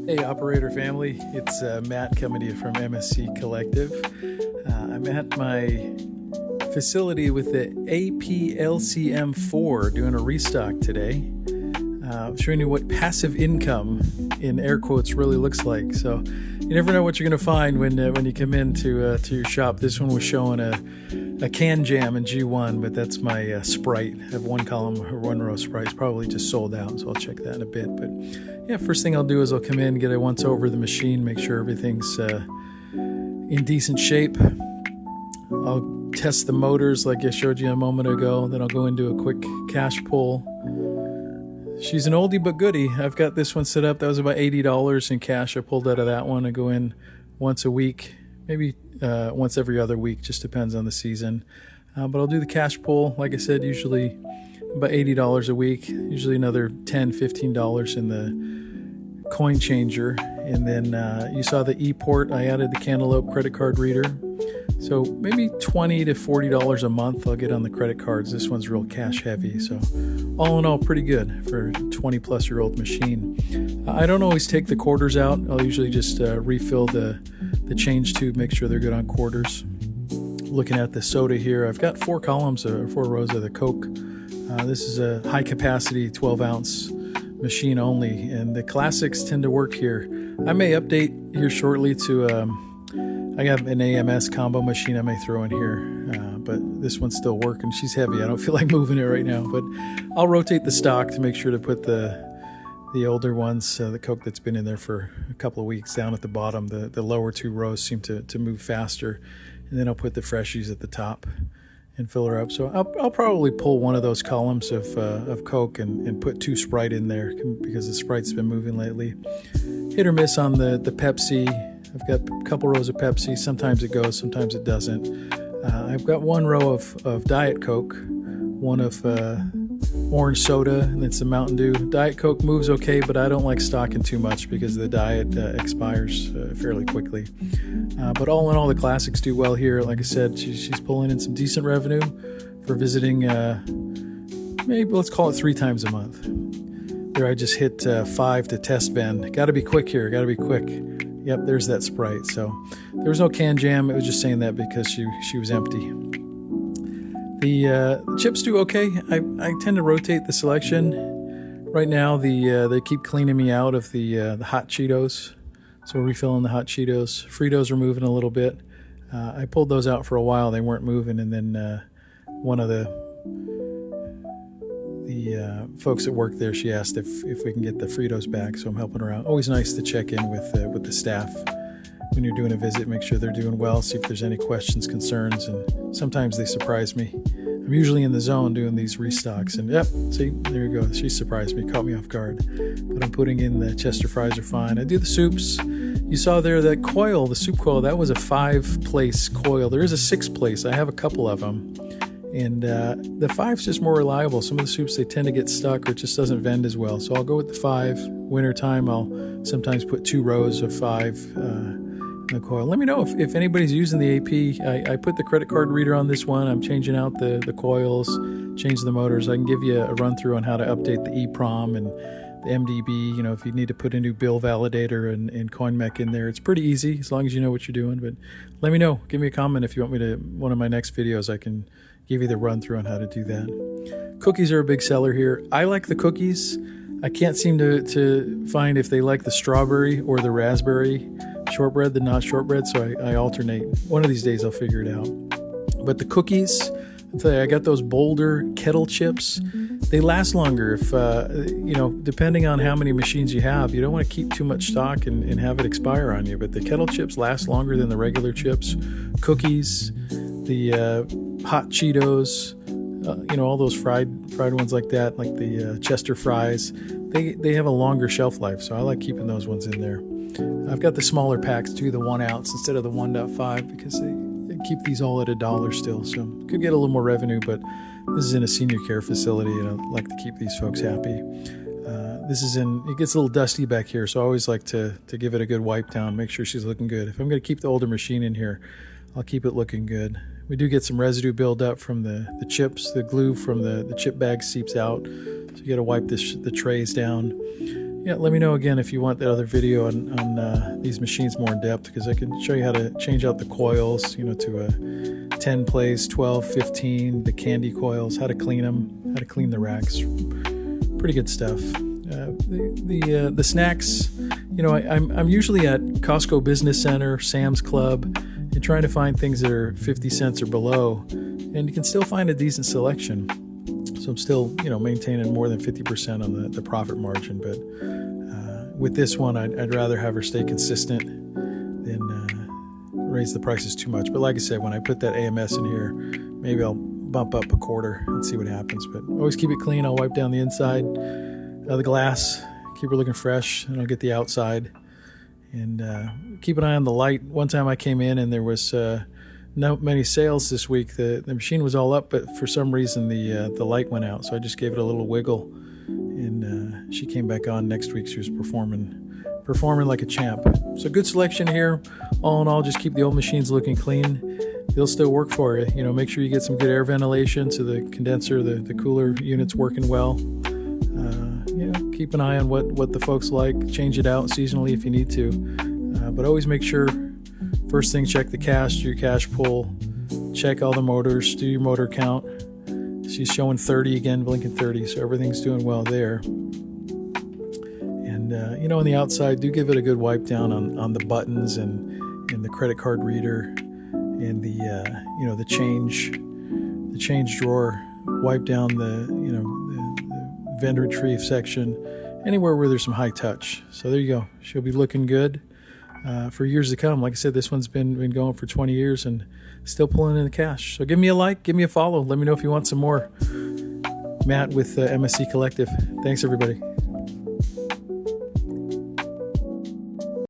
Hey operator family, it's Matt coming to you from MSC Collective. I'm at my facility with the APLCM4 doing a restock today, showing you what passive income in air quotes really looks like. So you never know what you're going to find when you come into to your shop. This one was showing a can jam in G1, but that's my Sprite. I have one column or one row of Sprites, probably just sold out, so I'll check that in a bit. But yeah, first thing I'll do is I'll come in, get a once over the machine, make sure everything's in decent shape. I'll test the motors like I showed you a moment ago. Then I'll go into a quick cash pull. She's an oldie but goodie. I've got this one set up. That was about $80 in cash. I pulled out of that one. I go in once a week, maybe once every other week, just depends on the season. But I'll do the cash pull. Like I said, usually about $80 a week, usually another $10, $15 in the coin changer. And then you saw the e-port. I added the Cantaloupe credit card reader. So maybe $20 to $40 a month I'll get on the credit cards. This one's real cash heavy. So all in all, pretty good for a 20-plus-year-old machine. I don't always take the quarters out. I'll usually just refill the change tube, make sure they're good on quarters. Looking at the soda here, I've got 4 columns or 4 rows of the Coke. This is a high-capacity 12-ounce machine only, and the classics tend to work here. I may update here shortly to I have an AMS combo machine I may throw in here, but this one's still working. She's heavy. I don't feel like moving it right now, but I'll rotate the stock to make sure to put the older ones, the Coke that's been in there for a couple of weeks, down at the bottom. The lower 2 rows seem to move faster, and then I'll put the freshies at the top and fill her up. So I'll probably pull one of those columns of Coke and put 2 Sprite in there because the Sprite's been moving lately. Hit or miss on the Pepsi. I've got a couple rows of Pepsi. Sometimes it goes, sometimes it doesn't. I've got 1 row of Diet Coke, 1 of orange soda, and then some Mountain Dew. Diet Coke moves okay, but I don't like stocking too much because the Diet expires fairly quickly. But all in all, the classics do well here. Like I said, she's pulling in some decent revenue for visiting, maybe let's call it 3 times a month. There I just hit 5 to test vend. Got to be quick here, got to be quick. Yep, there's that Sprite. So there was no can jam. It was just saying that because she was empty. The chips do okay. I tend to rotate the selection. Right now, they keep cleaning me out of the hot Cheetos. So we're refilling the hot Cheetos. Fritos are moving a little bit. I pulled those out for a while. They weren't moving. And then one of the folks that work there, she asked if we can get the Fritos back, so I'm helping her out. Always nice to check in with the staff when you're doing a visit, make sure they're doing well, see if there's any questions, concerns, and sometimes they surprise me. I'm usually in the zone doing these restocks, and yep, see, there you go. She surprised me, caught me off guard. But I'm putting in the Chester fries are fine. I do the soups. You saw there that coil, the soup coil, that was a 5-place coil. There is a 6-place. I have a couple of them. And the 5's just more reliable. Some of the soups, they tend to get stuck or it just doesn't vend as well. So I'll go with the 5. Wintertime, I'll sometimes put 2 rows of 5 in the coil. Let me know if anybody's using the AP. I put the credit card reader on this one. I'm changing out the coils, changing the motors. I can give you a run through on how to update the EEPROM and the MDB. You know, if you need to put a new bill validator and coin mech in there, it's pretty easy as long as you know what you're doing. But let me know. Give me a comment if you want me to, one of my next videos, I can give you the run through on how to do that. Cookies are a big seller here. I like the cookies. I can't seem to find if they like the strawberry or the raspberry shortbread, the not shortbread, so I alternate. One of these days I'll figure it out. But the cookies, I'll tell you, I got those Boulder kettle chips. They last longer if, depending on how many machines you have. You don't want to keep too much stock and have it expire on you, but the kettle chips last longer than the regular chips. Cookies, the hot Cheetos, all those fried ones like that, like the Chester fries, they have a longer shelf life, so I like keeping those ones in there. I've got the smaller packs too, the 1 ounce instead of the 1.5 because they keep these all at $1 still, so could get a little more revenue, but this is in a senior care facility and I like to keep these folks happy. It gets a little dusty back here, so I always like to give it a good wipe down, make sure she's looking good. If I'm going to keep the older machine in here, I'll keep it looking good. We do get some residue buildup from the chips. The glue from the chip bag seeps out, so you got to wipe the trays down. yeah, let me know again if you want that other video on these machines more in depth, because I can show you how to change out the coils, you know, to a 10 place, 12, 15, the candy coils, how to clean them, how to clean the racks. Pretty good stuff. The snacks, you know, I'm usually at Costco Business Center, Sam's Club, and trying to find things that are 50 cents or below, and you can still find a decent selection. So I'm still, you know, maintaining more than 50% on the profit margin. But with this one, I'd rather have her stay consistent than raise the prices too much. But like I said, when I put that AMS in here, maybe I'll bump up a quarter and see what happens. But always keep it clean. I'll wipe down the inside of the glass, keep her looking fresh, and I'll get the outside. And keep an eye on the light. One time I came in and there was not many sales this week. The machine was all up, but for some reason the light went out. So I just gave it a little wiggle, and she came back on next week. She was performing like a champ. So good selection here. All in all, just keep the old machines looking clean. They'll still work for you. You know, make sure you get some good air ventilation so the condenser, the cooler unit's working well. You know, keep an eye on what the folks like. Change it out seasonally if you need to. But always make sure, first thing, check the cash, do your cash pull, check all the motors, do your motor count. She's showing 30 again, blinking 30, so everything's doing well there. And, you know, on the outside, do give it a good wipe down on the buttons and the credit card reader and the, you know, the change drawer. Wipe down the vendor retrieve section, anywhere where there's some high touch. So there you go. She'll be looking good for years to come. Like I said, this one's been going for 20 years and still pulling in the cash. So give me a like, give me a follow. Let me know if you want some more. Matt with MSC Collective. Thanks, everybody.